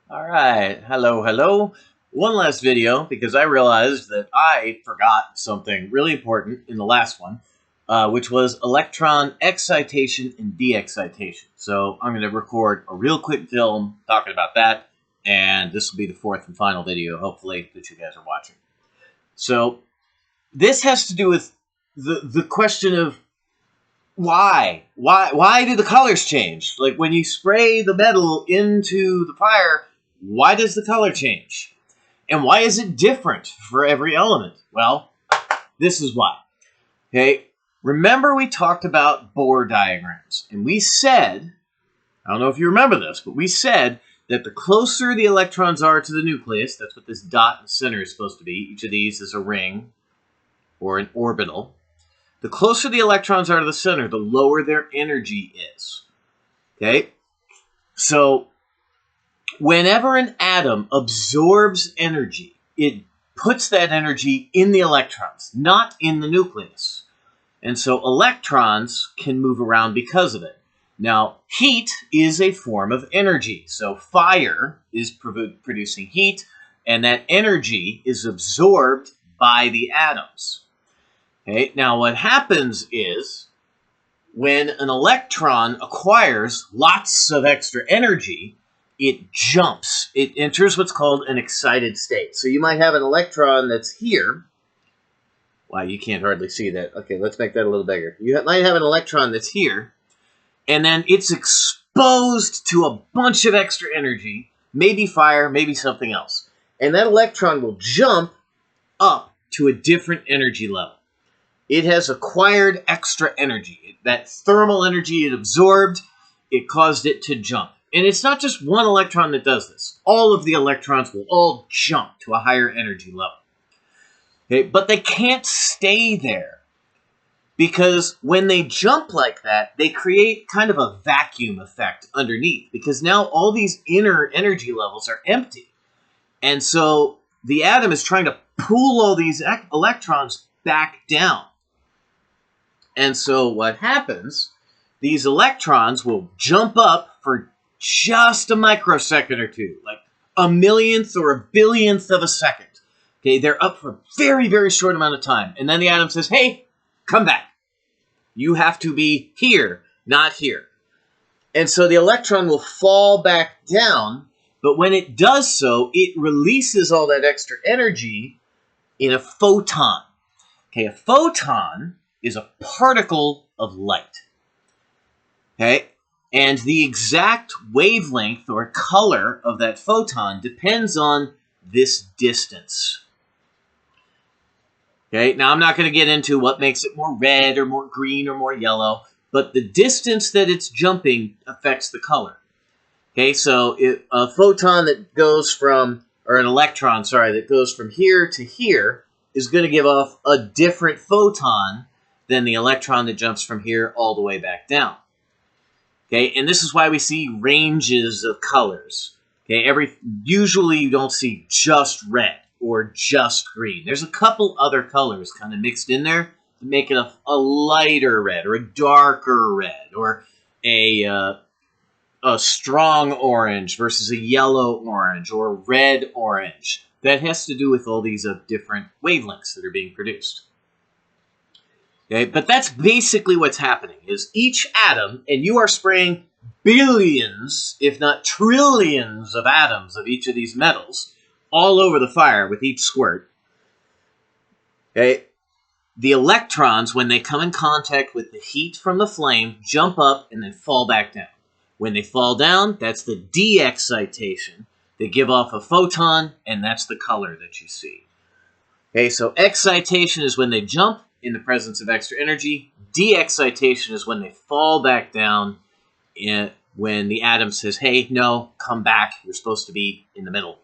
All right, hello. One last video because I realized that I forgot something really important in the last one, which was electron excitation and de-excitation. So I'm going to record a real quick film talking about that, and this will be the fourth and final video, hopefully, that you guys are watching. So this has to do with the question of why do the colors change? Like when you spray the metal into the fire, why does the color change? And why is it different for every element? Well, this is why. Okay, remember we talked about Bohr diagrams, and we said, I don't know if you remember this, but we said that the closer the electrons are to the nucleus, that's what this dot in the center is supposed to be. Each of these is a ring or an orbital. The closer the electrons are to the center, the lower their energy is. Okay? So, whenever an atom absorbs energy, it puts that energy in the electrons, not in the nucleus. And so electrons can move around because of it. Now, heat is a form of energy. So fire is producing heat, and that energy is absorbed by the atoms. Okay, now what happens is when an electron acquires lots of extra energy, it jumps. It enters what's called an excited state. So you might have an electron that's here. Wow, you can't hardly see that. Okay, let's make that a little bigger. You might have an electron that's here, and then it's exposed to a bunch of extra energy, maybe fire, maybe something else. And that electron will jump up to a different energy level. It has acquired extra energy. That thermal energy it absorbed, it caused it to jump. And it's not just one electron that does this. All of the electrons will all jump to a higher energy level. Okay, but they can't stay there. Because when they jump like that, they create kind of a vacuum effect underneath. Because now all these inner energy levels are empty. And so the atom is trying to pull all these electrons back down. And so what happens, these electrons will jump up for just a microsecond or two, like a millionth or a billionth of a second. Okay, they're up for a very, very short amount of time. And then the atom says, hey, come back. You have to be here, not here. And so the electron will fall back down, but when it does so, it releases all that extra energy in a photon. Okay, a photon is a particle of light. Okay? And the exact wavelength or color of that photon depends on this distance. Okay? Now, I'm not going to get into what makes it more red or more green or more yellow, but the distance that it's jumping affects the color. Okay? So, a photon that goes from, or an electron, sorry, that goes from here to here is going to give off a different photon than the electron that jumps from here all the way back down. Okay, and this is why we see ranges of colors. Okay, usually you don't see just red or just green. There's a couple other colors kind of mixed in there to make it a lighter red or a darker red or a strong orange versus a yellow orange or red orange. That has to do with all these different wavelengths that are being produced. Okay, but that's basically what's happening, is each atom, and you are spraying billions, if not trillions of atoms of each of these metals all over the fire with each squirt. Okay, the electrons, when they come in contact with the heat from the flame, jump up and then fall back down. When they fall down, that's the de-excitation. They give off a photon, and that's the color that you see. Okay, so excitation is when they jump in the presence of extra energy. De-excitation is when they fall back down when the atom says, hey, no, come back. You're supposed to be in the middle.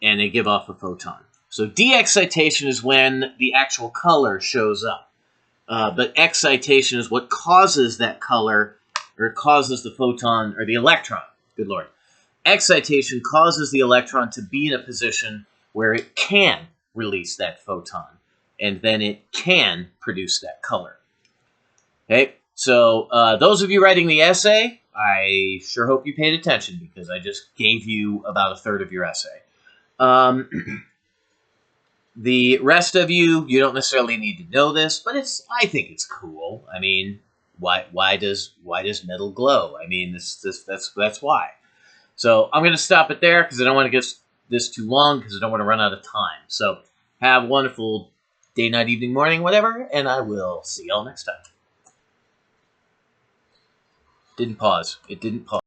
And they give off a photon. So de-excitation is when the actual color shows up. But excitation is what causes that color, or causes the photon, or the electron. Good Lord. Excitation causes the electron to be in a position where it can release that photon, and then it can produce that color. Okay, so those of you writing the essay, I sure hope you paid attention because I just gave you about a third of your essay. The rest of you, you don't necessarily need to know this, but I think it's cool. I mean, why does metal glow? I mean, that's why. So I'm going to stop it there because I don't want to get this too long because I don't want to run out of time. So have a wonderful day, night, evening, morning, whatever, and I will see y'all next time. Didn't pause. It didn't pause.